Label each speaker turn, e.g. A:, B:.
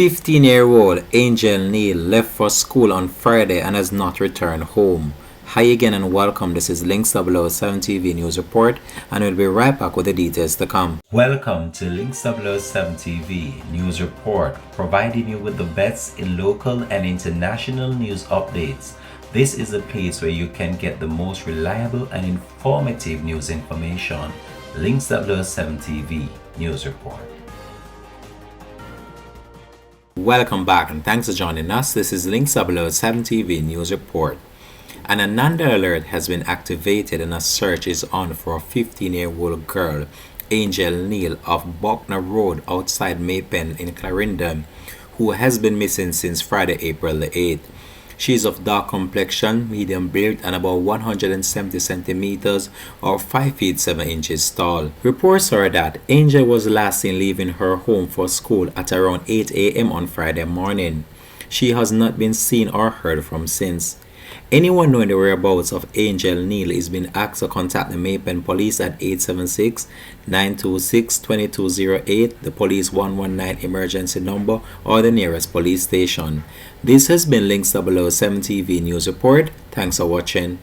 A: 15-year-old Angel Neal left for school on Friday and has not returned home. Hi again and welcome. This is Links 007 TV News Report, and we'll be right back with the details to come. Welcome to Links 007 TV News Report, providing you with the best in local and international news updates. This is a place where you can get the most reliable and informative news information. Links 007 TV News Report. Welcome back and thanks for joining us. This is Links 007 TV News Report. An Ananda alert has been activated and a search is on for a 15-year-old girl, Angel Neal of Buckner Road outside Maypen in Clarendon, who has been missing since Friday, April the 8th. She is of dark complexion, medium build, and about 170 centimeters or 5 feet 7 inches tall. Reports are that Angel was last seen leaving her home for school at around 8 a.m. on Friday morning. She has not been seen or heard from since. Anyone knowing the whereabouts of Angel Neal is being asked to contact the Maypen Police at 876-926-2208, the Police 119 emergency number, or the nearest police station. This has been Links 007 TV News Report. Thanks for watching.